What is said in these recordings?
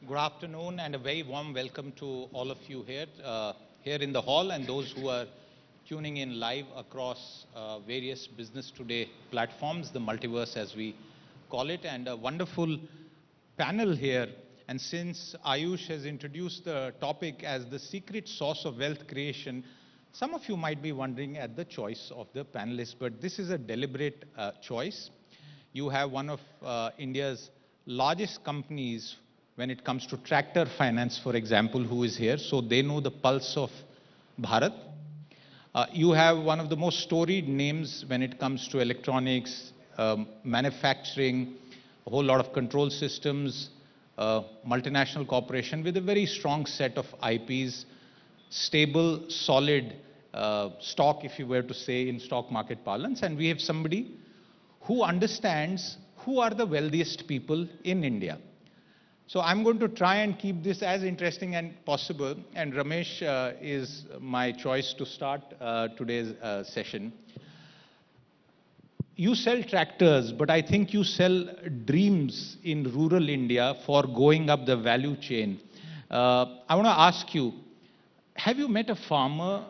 Good afternoon and a very warm welcome to all of you here in the hall and those who are tuning in live across various Business Today platforms, the multiverse as we call it, and a wonderful panel here. And since Ayush has introduced the topic as the secret sauce of wealth creation, some of you might be wondering at the choice of the panelists, but this is a deliberate choice. You have one of India's largest companies when it comes to tractor finance, for example, who is here, so they know the pulse of Bharat. You have one of the most storied names when it comes to electronics, manufacturing, a whole lot of control systems, multinational corporation with a very strong set of IPs, stable, solid stock, if you were to say in stock market parlance. And we have somebody who understands who are the wealthiest people in India. So I'm going to try and keep this as interesting as possible. And Ramesh is my choice to start today's session. You sell tractors, but I think you sell dreams in rural India for going up the value chain. I want to ask you, have you met a farmer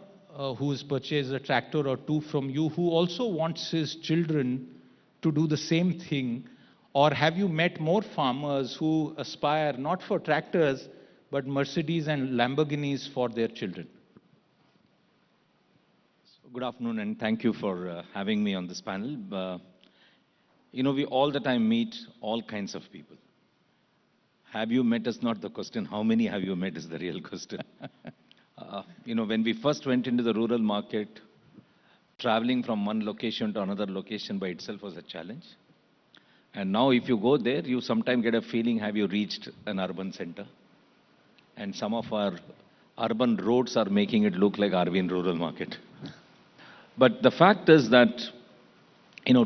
who's purchased a tractor or two from you who also wants his children to do the same thing? Or have you met more farmers who aspire not for tractors, but Mercedes and Lamborghinis for their children? Good afternoon, and thank you for having me on this panel. We all the time meet all kinds of people. Have you met is not the question. How many have you met is the real question. When we first went into the rural market, traveling from one location to another location by itself was a challenge. And now if you go there, you sometimes get a feeling, have you reached an urban center? And some of our urban roads are making it look like are we in rural market. But the fact is that,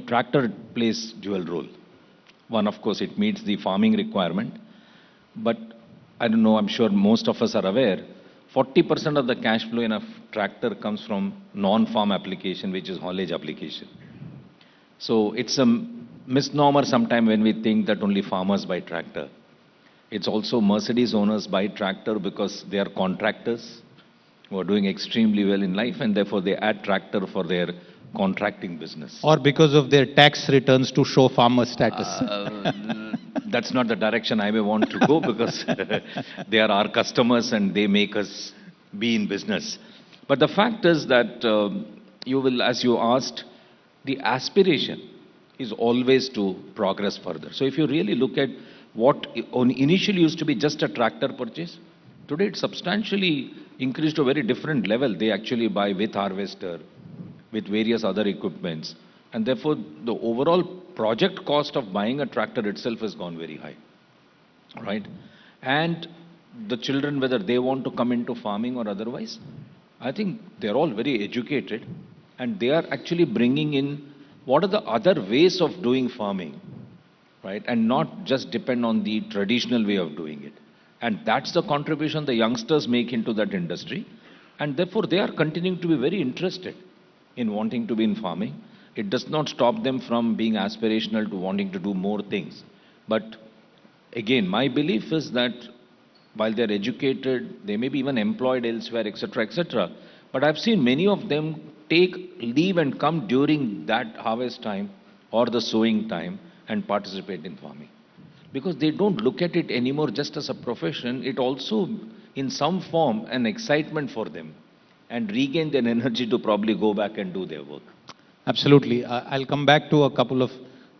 tractor plays dual role. One, of course, it meets the farming requirement. But I don't know, I'm sure most of us are aware, 40% of the cash flow in a tractor comes from non-farm application, which is haulage application. So it's a misnomer sometime when we think that only farmers buy tractor. It's also Mercedes owners buy tractor because they are contractors who are doing extremely well in life, and therefore they add tractor for their contracting business. Or because of their tax returns to show farmer status. That's not the direction I may want to go because they are our customers and they make us be in business. But the fact is that you will, as you asked, the aspiration is always to progress further. So if you really look at what initially used to be just a tractor purchase, today it's substantially increased to a very different level. They actually buy with harvester, with various other equipments. And therefore, the overall project cost of buying a tractor itself has gone very high, right? And the children, whether they want to come into farming or otherwise, I think they're all very educated and they are actually bringing in what are the other ways of doing farming, right? And not just depend on the traditional way of doing it. And that's the contribution the youngsters make into that industry. And therefore, they are continuing to be very interested in wanting to be in farming. It does not stop them from being aspirational to wanting to do more things. But again, my belief is that while they're educated, they may be even employed elsewhere, etc., etc. But I've seen many of them take leave and come during that harvest time or the sowing time and participate in farming. Because they don't look at it anymore just as a profession, it also in some form an excitement for them and regain their energy to probably go back and do their work. Absolutely. I'll come back to a couple of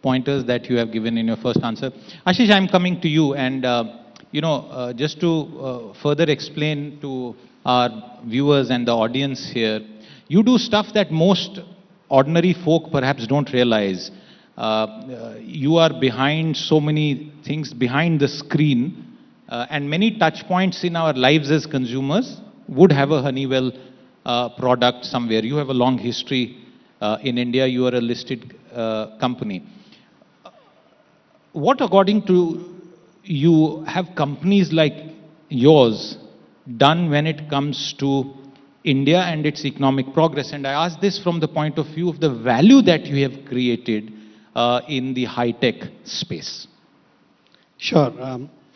pointers that you have given in your first answer. Ashish, I'm coming to you and just to further explain to our viewers and the audience here, you do stuff that most ordinary folk perhaps don't realize. You are behind so many things behind the screen and many touch points in our lives as consumers would have a Honeywell product somewhere. You have a long history in India. You are a listed company. What, according to you, have companies like yours done when it comes to India and its economic progress? And I ask this from the point of view of the value that you have created in the high-tech space. Sure.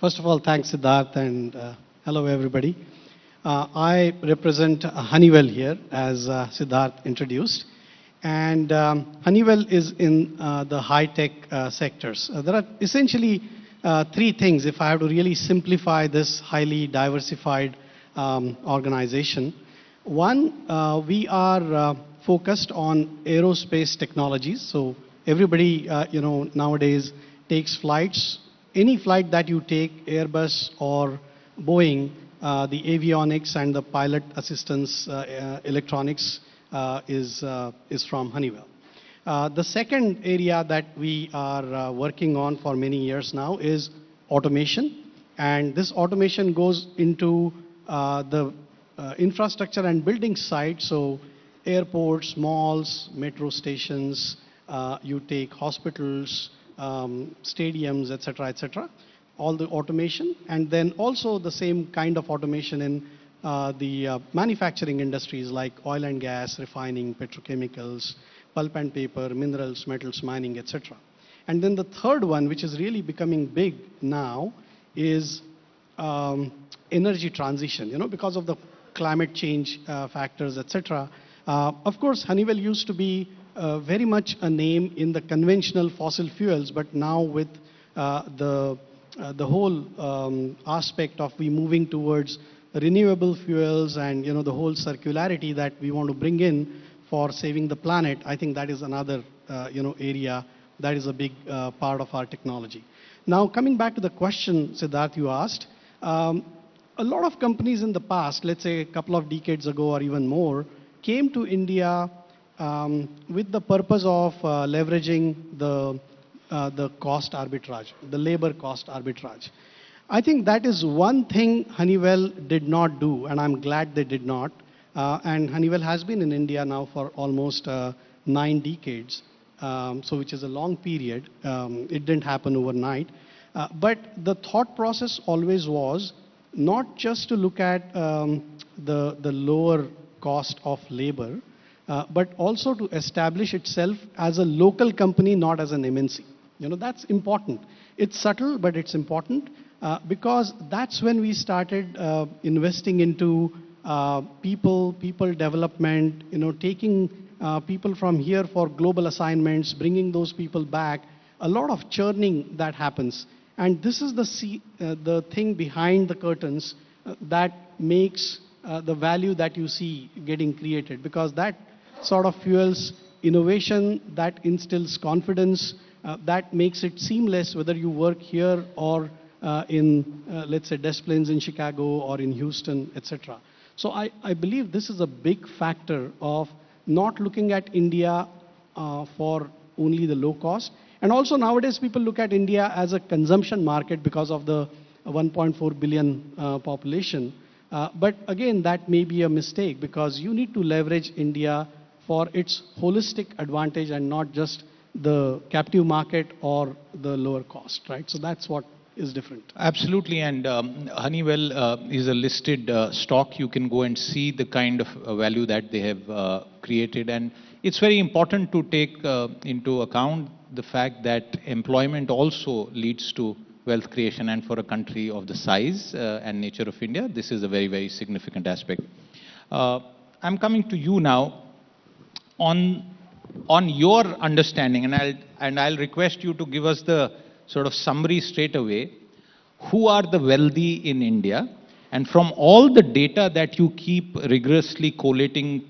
First of all, thanks, Siddharth, and hello, everybody. I represent Honeywell here, as Siddharth introduced. And Honeywell is in the high-tech sectors. There are essentially three things, if I have to really simplify this highly diversified organization. One, we are focused on aerospace technologies. So everybody, nowadays takes flights. Any flight that you take, Airbus or Boeing, the avionics and the pilot assistance electronics is from Honeywell. The second area that we are working on for many years now is automation. And this automation goes into the infrastructure and building side. So airports, malls, metro stations, you take hospitals, stadiums, etc., all the automation, and then also the same kind of automation in the manufacturing industries like oil and gas, refining, petrochemicals, pulp and paper, minerals, metals, mining, etc. And then the third one, which is really becoming big now, is energy transition, because of the climate change factors, etc. Of course, Honeywell used to be very much a name in the conventional fossil fuels, but now with the whole aspect of we moving towards renewable fuels and the whole circularity that we want to bring in for saving the planet, I think that is another area that is a big part of our technology. Now, coming back to the question, Siddharth, you asked, a lot of companies in the past, let's say a couple of decades ago or even more, came to India with the purpose of leveraging the cost arbitrage, the labor cost arbitrage. I think that is one thing Honeywell did not do, and I'm glad they did not. And Honeywell has been in India now for almost 9 decades, so which is a long period. It didn't happen overnight. But the thought process always was not just to look at the lower cost of labor, but also to establish itself as a local company, not as an MNC. That's important. It's subtle, but it's important because that's when we started investing into people development, taking people from here for global assignments, bringing those people back, a lot of churning that happens. And this is the thing behind the curtains that makes the value that you see getting created, because that sort of fuels innovation, that instills confidence, that makes it seamless whether you work here or in, let's say, Des Plaines in Chicago or in Houston, etc. So I believe this is a big factor of not looking at India for only the low cost. And also nowadays people look at India as a consumption market because of the 1.4 billion population. But again, that may be a mistake because you need to leverage India for its holistic advantage and not just the captive market or the lower cost, right? So that's what is different. Absolutely, and Honeywell is a listed stock. You can go and see the kind of value that they have created, and it's very important to take into account the fact that employment also leads to wealth creation, and for a country of the size and nature of India, this is a very, very significant aspect. I'm coming to you now on your understanding, and I'll request you to give us the sort of summary straight away. Who are the wealthy in India? And from all the data that you keep rigorously collating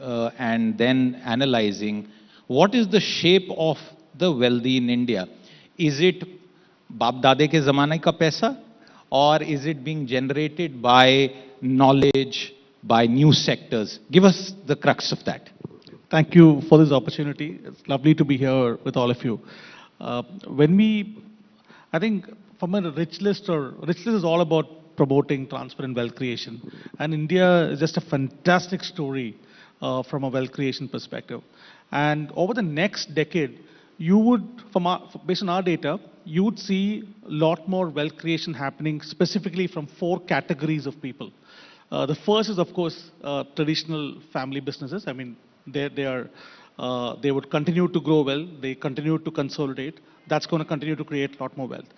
and then analyzing, what is the shape of the wealthy in India? Is it बाप दादे के ज़माने का पैसा, or is it being generated by knowledge, by new sectors? Give us the crux of that. Thank you for this opportunity. It's lovely to be here with all of you. I think from a rich list is all about promoting transparent wealth creation. And India is just a fantastic story from a wealth creation perspective. And over the next decade, you would, based on our data, you would see a lot more wealth creation happening specifically from 4 categories of people. The first is, of course, traditional family businesses. I mean, they would continue to grow well. They continue to consolidate. That's going to continue to create a lot more wealth.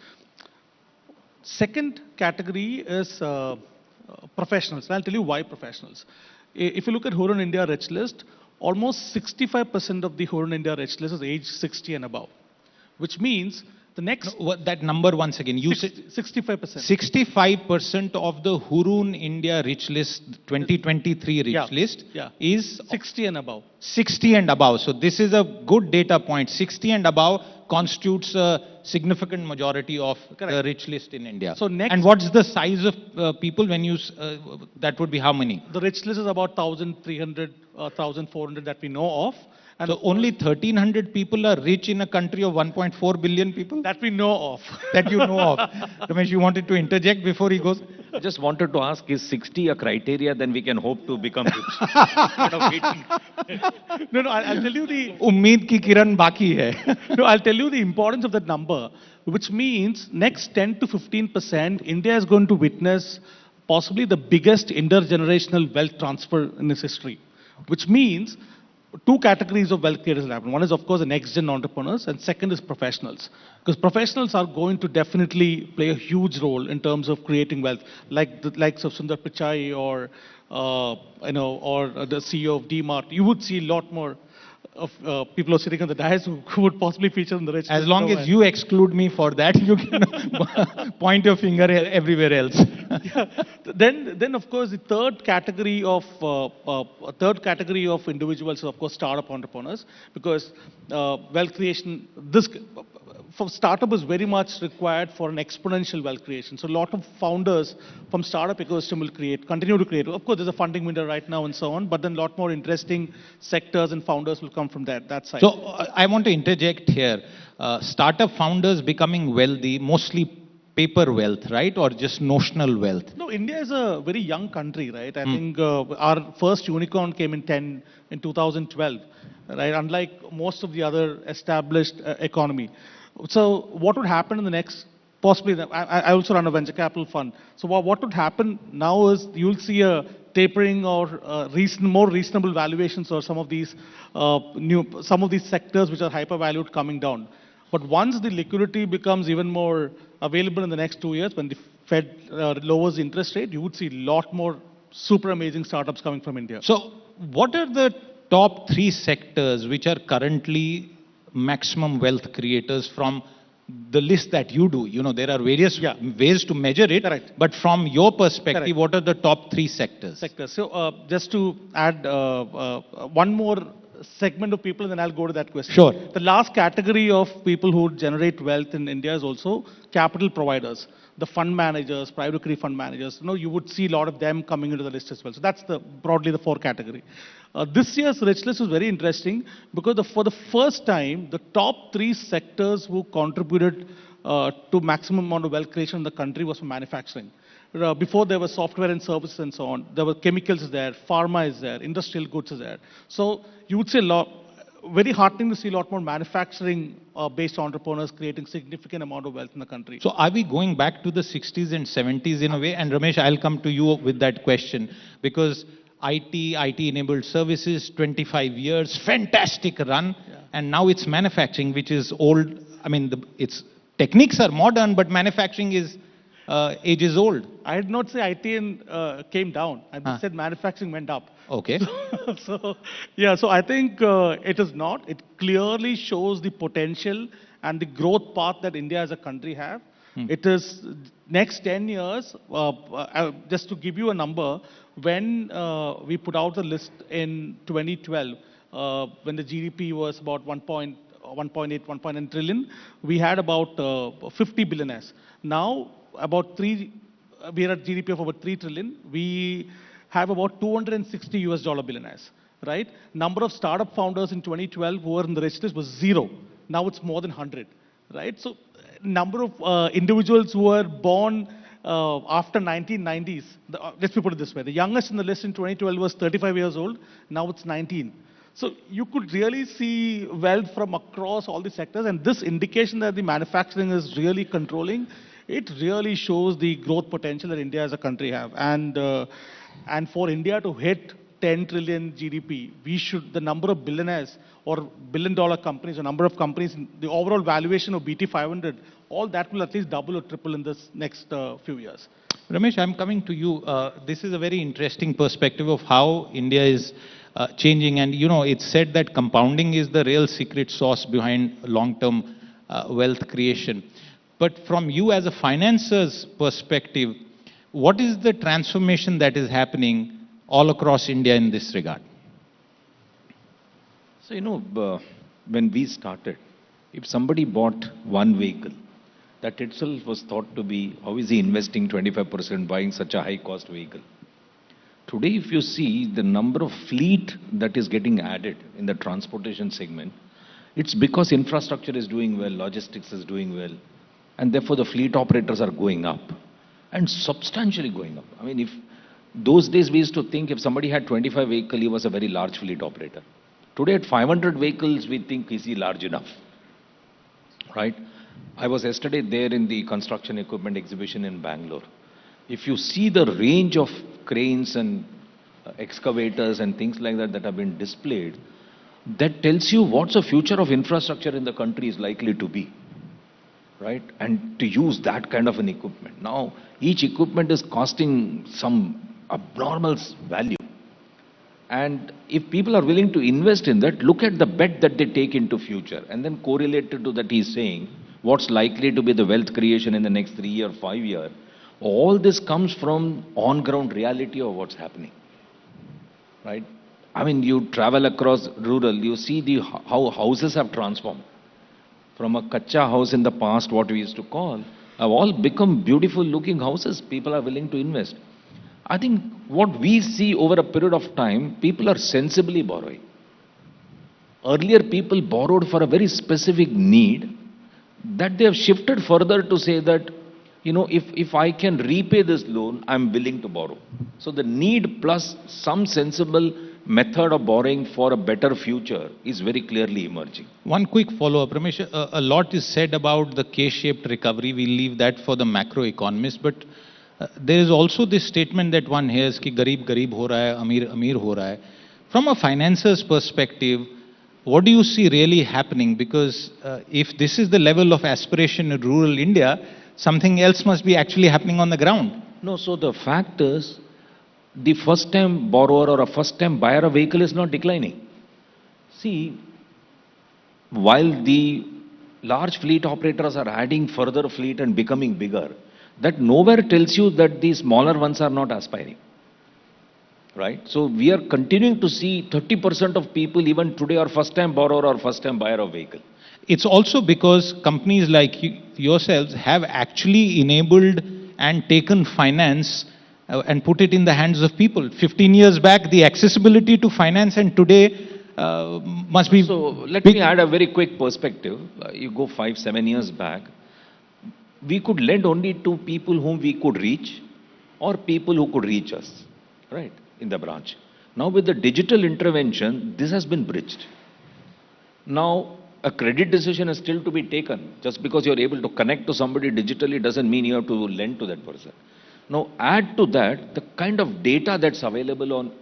Second category is professionals. And I'll tell you why professionals. If you look at Hurun India Rich List, almost 65% of the Hurun India Rich List is age 60 and above, which means the next... What, that number once again, you said 65%. 65% of the Hurun India Rich List, 2023 Rich List is 60 and above. 60 and above. So this is a good data point. 60 and above constitutes a significant majority of the rich list in India. So next, and what's the size of people when you, that would be how many? The rich list is about 1,300, 1,400 that we know of. And so only 1,300 people are rich in a country of 1.4 billion people? That we know of. That you know of. Ramesh, you wanted to interject before he goes? I just wanted to ask, is 60 a criteria? Then we can hope to become rich. Instead of waiting. No, I'll tell you the... Ummeed ki kiran baki hai. No, I'll tell you the importance of that number, which means next 10 to 15%, India is going to witness possibly the biggest intergenerational wealth transfer in its history, which means two categories of wealth creators will happen. One is, of course, the next-gen entrepreneurs, and second is professionals. Because professionals are going to definitely play a huge role in terms of creating wealth, like the likes of Sundar Pichai or the CEO of DMart. You would see a lot more of people who are sitting on the dais who would possibly feature in the rich. As long as you exclude me for that, you can point your finger everywhere else. Then of course the third category of individuals is of course startup entrepreneurs, because wealth creation for startup is very much required for an exponential wealth creation. So a lot of founders from startup ecosystem will continue to create. Of course, there's a funding window right now and so on, but then a lot more interesting sectors and founders will come from that side. So I want to interject here. Startup founders becoming wealthy, mostly paper wealth, right? Or just notional wealth? No, India is a very young country, right? I think our first unicorn came in 2012, right? Unlike most of the other established economy. So what would happen in the next, possibly, I also run a venture capital fund. So what would happen now is you'll see a tapering or more reasonable valuations or some of these sectors which are hyper valued coming down. But once the liquidity becomes even more available in the next 2 years, when the Fed lowers the interest rate, you would see a lot more super amazing startups coming from India. So what are the top 3 sectors which are currently maximum wealth creators from the list that you do? You know, there are various ways to measure it. Correct. But from your perspective, what are the top 3 sectors? So just to add one more segment of people, and then I'll go to that question. Sure. The last category of people who generate wealth in India is also capital providers, the fund managers, private equity fund managers. You know, you would see a lot of them coming into the list as well. So that's broadly the 4 category. This year's rich list is very interesting because for the first time, the top 3 sectors who contributed to maximum amount of wealth creation in the country was from manufacturing. Before there was software and services and so on. There were chemicals is there, pharma is there, industrial goods is there. So you would say very heartening to see a lot more manufacturing based entrepreneurs creating significant amount of wealth in the country. So are we going back to the 60s and 70s in a way? And Ramesh, I'll come to you with that question, because IT-enabled services, 25 years, fantastic run, and now it's manufacturing, which is old. I mean, its techniques are modern, but manufacturing is age is old. I did not say IT came down. I said manufacturing went up. Okay. So I think it is not. It clearly shows the potential and the growth path that India as a country have. It is next 10 years, just to give you a number, when we put out the list in 2012, when the GDP was about 1.9 trillion, we had about 50 billionaires. Now, we are at GDP of about 3 trillion. We have about 260 US dollar billionaires, right? Number of startup founders in 2012 who were in the rich list was 0. Now it's more than 100, right? So number of individuals who were born after 1990s, let's put it this way, the youngest in the list in 2012 was 35 years old, now it's 19. So you could really see wealth from across all the sectors, and this indication that the manufacturing is really controlling, it really shows the growth potential that India as a country have. And for India to hit 10 trillion GDP, the number of billionaires or billion-dollar companies, or number of companies, the overall valuation of BT500, all that will at least double or triple in this next few years. Ramesh, I'm coming to you. This is a very interesting perspective of how India is changing. And, it's said that compounding is the real secret sauce behind long-term wealth creation. But from you as a financer's perspective, what is the transformation that is happening all across India in this regard? So, when we started, if somebody bought one vehicle, that itself was thought to be, how is he investing 25% buying such a high-cost vehicle? Today, if you see the number of fleet that is getting added in the transportation segment, it's because infrastructure is doing well, logistics is doing well, and therefore the fleet operators are going up, and substantially going up. I mean, if those days we used to think if somebody had 25 vehicles, he was a very large fleet operator. Today at 500 vehicles, we think, is he large enough? Right? I was yesterday there in the construction equipment exhibition in Bangalore. If you see the range of cranes and excavators and things like that that have been displayed, that tells you what's the future of infrastructure in the country is likely to be. Right? And to use that kind of an equipment. Now, each equipment is costing some abnormal value. And if people are willing to invest in that, look at the bet that they take into future and then correlated to that he's saying what's likely to be the wealth creation in the next 3 year, 5 year. All this comes from on-ground reality of what's happening. Right? I mean, you travel across rural, you see how houses have transformed. From a kacha house in the past, what we used to call, have all become beautiful looking houses. People are willing to invest. I think what we see over a period of time, people are sensibly borrowing. Earlier, people borrowed for a very specific need that they have shifted further to say that, if I can repay this loan, I'm willing to borrow. So the need plus some sensible method of borrowing for a better future is very clearly emerging. One quick follow-up, Ramesh. A lot is said about the K-shaped recovery. We'll leave that for the macroeconomists. But there is also this statement that one hears कि गरीब गरीब हो रहा है, अमीर अमीर हो रहा है. From a financer's perspective, what do you see really happening? Because if this is the level of aspiration in rural India, something else must be actually happening on the ground. No, so the fact is, the first-time borrower or a first-time buyer of vehicle is not declining. See, while the large fleet operators are adding further fleet and becoming bigger, that nowhere tells you that the smaller ones are not aspiring. Right? So we are continuing to see 30% of people even today are first-time borrower or first-time buyer of vehicle. It's also because companies like yourselves have actually enabled and taken finance and put it in the hands of people. 15 years back, the accessibility to finance and today must be... So let me add a very quick perspective. You go 5-7 years back, we could lend only to people whom we could reach or people who could reach us, right, in the branch. Now with the digital intervention, this has been bridged. Now, a credit decision is still to be taken. Just because you're able to connect to somebody digitally doesn't mean you have to lend to that person. Now, add to that the kind of data that's available on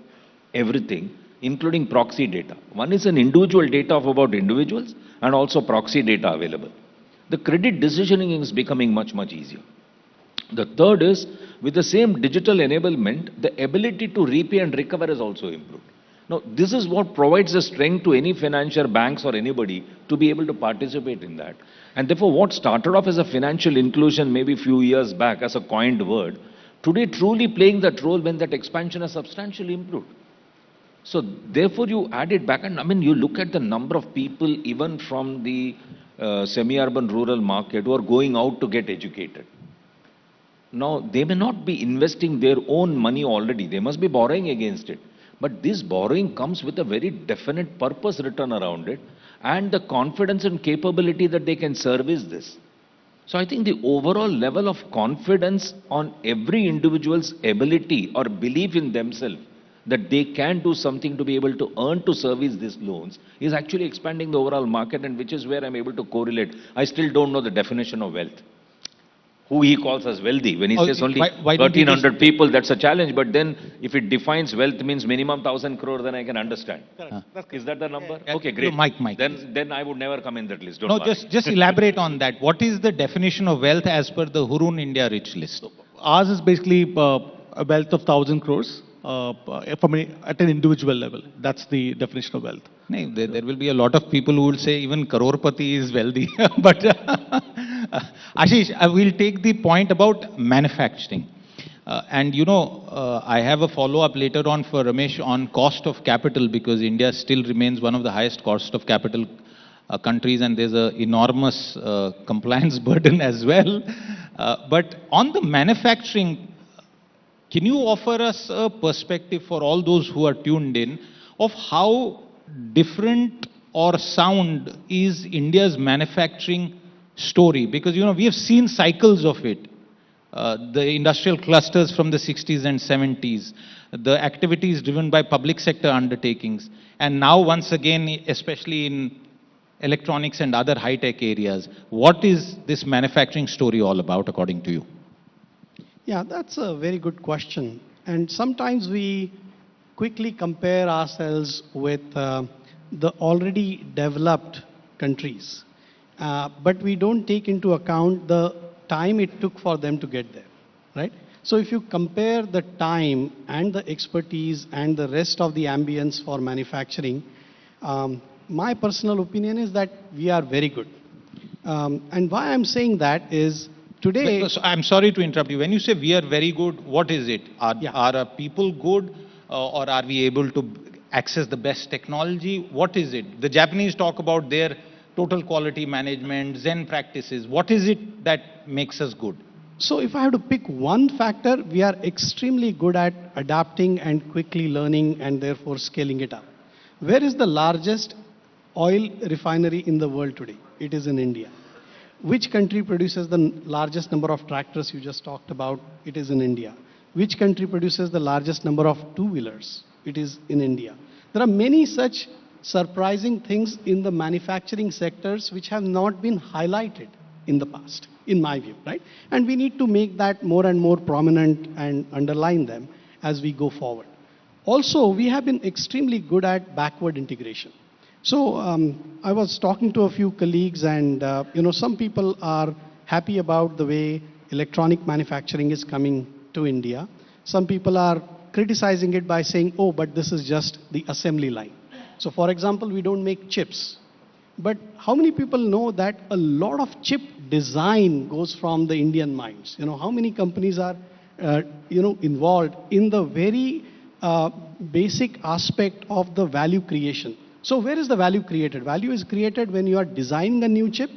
everything, including proxy data. One is an individual data of about individuals and also proxy data available. The credit decisioning is becoming much, much easier. The third is, with the same digital enablement, the ability to repay and recover has also improved. Now, this is what provides the strength to any financial banks or anybody to be able to participate in that. And therefore, what started off as a financial inclusion maybe a few years back as a coined word, today truly playing that role when that expansion has substantially improved. So therefore, you add it back, and I mean, you look at the number of people even from the semi-urban rural market who are going out to get educated. Now, they may not be investing their own money already. They must be borrowing against it. But this borrowing comes with a very definite purpose written around it and the confidence and capability that they can service this. So I think the overall level of confidence on every individual's ability or belief in themselves that they can do something to be able to earn to service these loans is actually expanding the overall market, and which is where I'm able to correlate. I still don't know the definition of wealth. who he calls as wealthy. When he Oh, says only why don't you just- 1,300 people, that's a challenge. But then if it defines wealth means minimum 1,000 crore, then I can understand. Is that the number? Yeah. Okay, great. Mike. Then I would never come in that list. Don't No, worry. just elaborate on that. What is the definition of wealth as per the Hurun India Rich List? Ours is basically a wealth of 1,000 crores at an individual level. That's the definition of wealth. No, there will be a lot of people who will say even crorepati is wealthy. But Ashish, I will take the point about manufacturing. And I have a follow-up later on for Ramesh on cost of capital, because India still remains one of the highest cost of capital countries, and there's an enormous compliance burden as well. But on the manufacturing, can you offer us a perspective for all those who are tuned in of how different or sound is India's manufacturing story? Because, we have seen cycles of it. The industrial clusters from the 60s and 70s, the activities driven by public sector undertakings, and now once again, especially in electronics and other high-tech areas. What is this manufacturing story all about, according to you? Yeah, that's a very good question. And sometimes we quickly compare ourselves with the already developed countries. But we don't take into account the time it took for them to get there, right? So if you compare the time and the expertise and the rest of the ambience for manufacturing, my personal opinion is that we are very good. And why I'm saying that is today... So I'm sorry to interrupt you. When you say we are very good, what is it? Are our people good, or are we able to access the best technology? What is it? The Japanese talk about their total quality management, Zen practices. What is it that makes us good? So if I have to pick one factor, we are extremely good at adapting and quickly learning and therefore scaling it up. Where is the largest oil refinery in the world today? It is in India. Which country produces the largest number of tractors you just talked about? It is in India. Which country produces the largest number of two-wheelers? It is in India. There are many such surprising things in the manufacturing sectors which have not been highlighted in the past, in my view, right? And we need to make that more and more prominent and underline them as we go forward. Also, we have been extremely good at backward integration. So I was talking to a few colleagues, and some people are happy about the way electronic manufacturing is coming to India. Some people are criticizing it by saying, oh, but this is just the assembly line. So for example, we don't make chips. But how many people know that a lot of chip design goes from the Indian minds? How many companies are involved in the very basic aspect of the value creation? So where is the value created? Value is created when you are designing a new chip.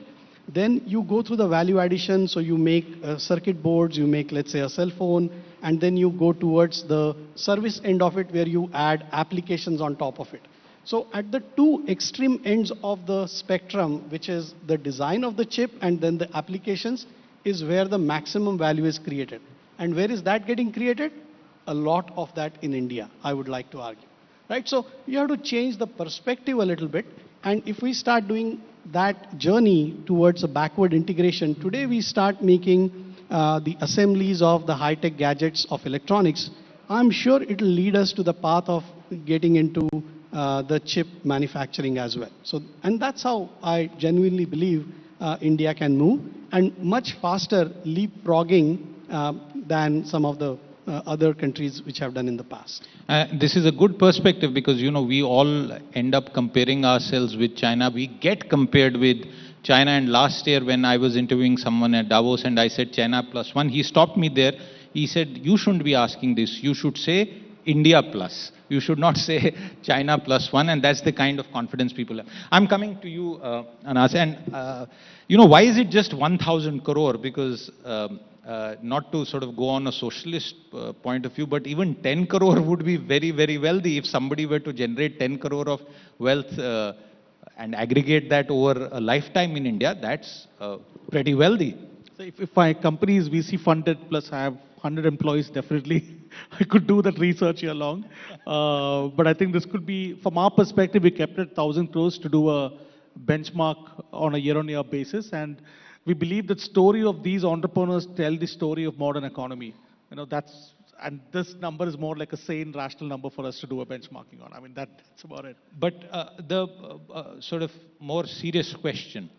Then you go through the value addition. So you make circuit boards, you make, let's say, a cell phone, and then you go towards the service end of it where you add applications on top of it. So at the two extreme ends of the spectrum, which is the design of the chip and then the applications, is where the maximum value is created. And where is that getting created? A lot of that in India, I would like to argue. Right? So you have to change the perspective a little bit. And if we start doing that journey towards a backward integration, today we start making the assemblies of the high-tech gadgets of electronics. I'm sure it will lead us to the path of getting into the chip manufacturing as well. So, and that's how I genuinely believe India can move, and much faster leapfrogging than some of the other countries which have done in the past. This is a good perspective, because we all end up comparing ourselves with China. We get compared with China, and last year when I was interviewing someone at Davos and I said China plus one, he stopped me there. He said, you shouldn't be asking this. You should say India plus. You should not say China plus one, and that's the kind of confidence people have. I'm coming to you, Anas, and why is it just 1,000 crore? Because not to sort of go on a socialist point of view, but even 10 crore would be very, very wealthy. If somebody were to generate 10 crore of wealth and aggregate that over a lifetime in India, that's pretty wealthy. So if my company is VC funded plus I have 100 employees, definitely I could do that research here long. But I think this could be, from our perspective, we kept it 1,000 crores to do a benchmark on a year-on-year basis. And We believe that story of these entrepreneurs tell the story of modern economy. And this number is more like a sane, rational number for us to do a benchmarking on. I mean, that's about it. But the sort of more serious question,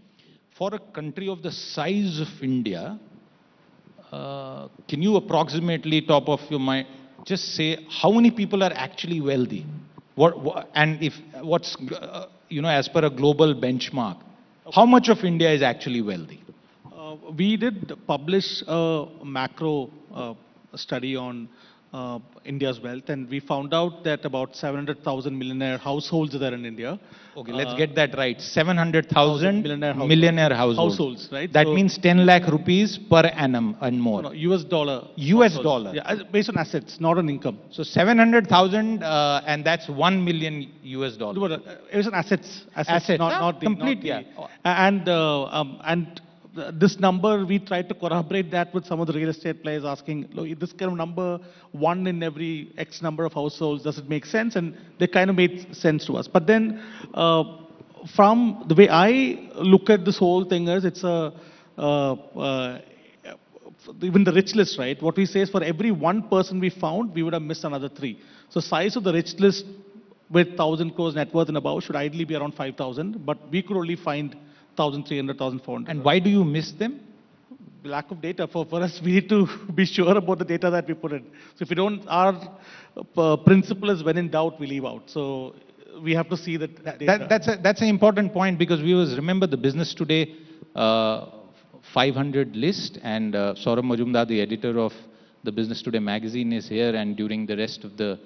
for a country of the size of India, can you approximately, top of your mind, just say how many people are actually wealthy? And if what's, as per a global benchmark, how much of India is actually wealthy? We did publish a macro study on India's wealth, and we found out that about 700,000 millionaire households are there in India. Okay, let's get that right. 700,000 millionaire households. Right? That means 10 lakh rupees per annum and more. No, US dollar. US dollar. Yeah, based on assets, not on income. So 700,000, and that's 1 million US dollars. It was on assets. Assets, not the... complete, not the, And this number, we tried to corroborate that with some of the real estate players asking, look, this kind of number, one in every X number of households, does it make sense? And they kind of made sense to us. But then, from the way I look at this whole thing is, it's even the rich list, right? What we say is for every one person we found, we would have missed another three. So size of the rich list with 1,000 crores net worth and above should ideally be around 5,000, but we could only find 1,300, 1,400. And why do you miss them? Lack of data. For us, we need to be sure about the data that we put in. So if we don't, our principle is when in doubt, we leave out. So we have to see that data. That's an important point, because we always remember the Business Today 500 list, and Saurabh Majumdar, the editor of the Business Today magazine, is here, and during the rest of the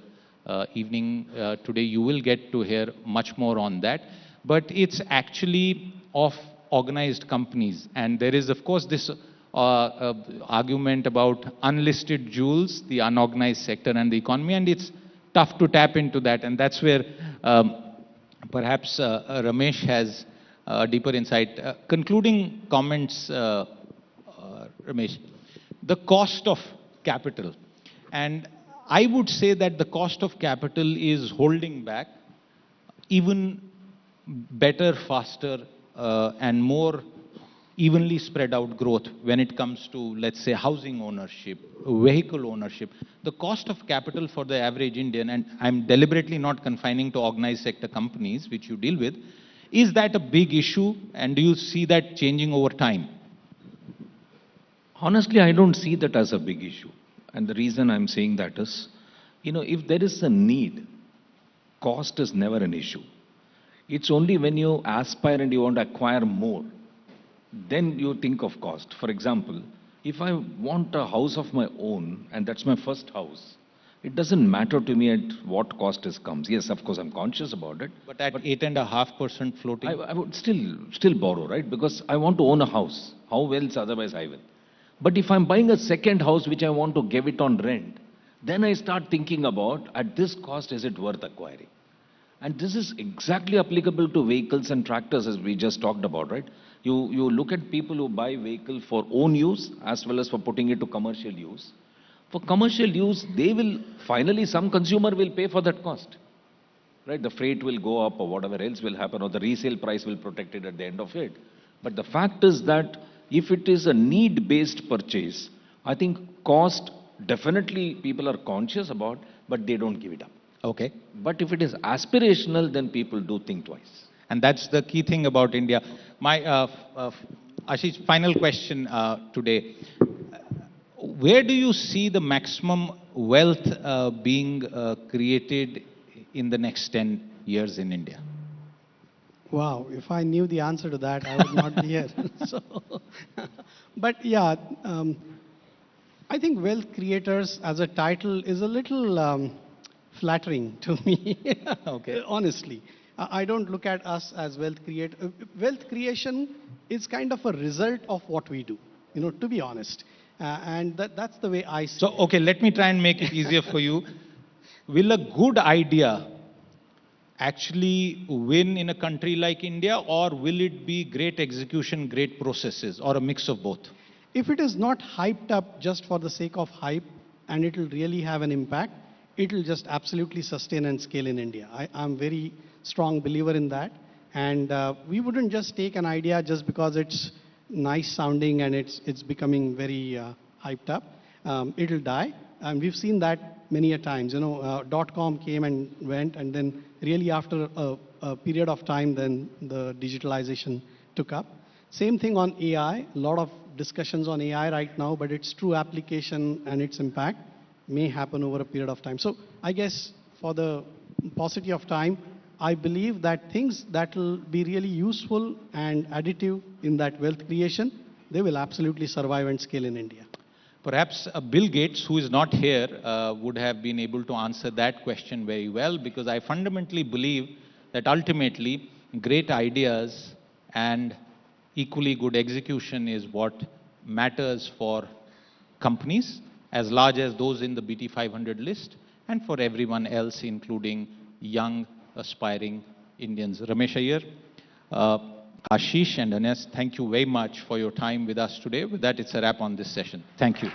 evening today, you will get to hear much more on that. But it's actually of organized companies. And there is, of course, this argument about unlisted jewels, the unorganized sector and the economy, and it's tough to tap into that. And that's where perhaps Ramesh has deeper insight. Concluding comments, Ramesh, the cost of capital. And I would say that the cost of capital is holding back even better, faster, and more evenly spread out growth when it comes to, let's say, housing ownership, vehicle ownership. The cost of capital for the average Indian, and I'm deliberately not confining to organized sector companies, which you deal with, is that a big issue, and do you see that changing over time? Honestly, I don't see that as a big issue. And the reason I'm saying that is, if there is a need, cost is never an issue. It's only when you aspire and you want to acquire more, then you think of cost. For example, if I want a house of my own, and that's my first house, it doesn't matter to me at what cost it comes. Yes, of course, I'm conscious about it. But at 8.5% floating? I would still borrow, right? Because I want to own a house. How else otherwise I will? But if I'm buying a second house which I want to give it on rent, then I start thinking about, at this cost, is it worth acquiring? And this is exactly applicable to vehicles and tractors, as we just talked about, right? You look at people who buy vehicle for own use as well as for putting it to commercial use. For commercial use, finally some consumer will pay for that cost, right? The freight will go up or whatever else will happen, or the resale price will protect it at the end of it. But the fact is that if it is a need-based purchase, I think cost definitely people are conscious about, but they don't give it up. Okay. But if it is aspirational, then people do think twice. And that's the key thing about India. My Ashish, final question today. Where do you see the maximum wealth being created in the next 10 years in India? Wow, if I knew the answer to that, I would not be here. But yeah, I think wealth creators as a title is a little flattering to me, Okay. honestly. I don't look at us as wealth creators. Wealth creation is kind of a result of what we do, to be honest. And that's the way I see So, it. okay, let me try and make it easier for you. Will a good idea actually win in a country like India, or will it be great execution, great processes, or a mix of both? If it is not hyped up just for the sake of hype, and it will really have an impact, it will just absolutely sustain and scale in India. I'm very strong believer in that. And we wouldn't just take an idea just because it's nice sounding and it's becoming very hyped up, it'll die. And we've seen that many a times. .com came and went, and then really after a period of time, then the digitalization took up. Same thing on AI. A lot of discussions on AI right now, but its true application and its impact may happen over a period of time. So I guess for the paucity of time, I believe that things that will be really useful and additive in that wealth creation, they will absolutely survive and scale in India. Perhaps Bill Gates, who is not here, would have been able to answer that question very well, because I fundamentally believe that ultimately great ideas and equally good execution is what matters for companies as large as those in the BT500 list, and for everyone else, including young, aspiring Indians. Ramesh Iyer, Ashish and Anas, thank you very much for your time with us today. With that, it's a wrap on this session. Thank you.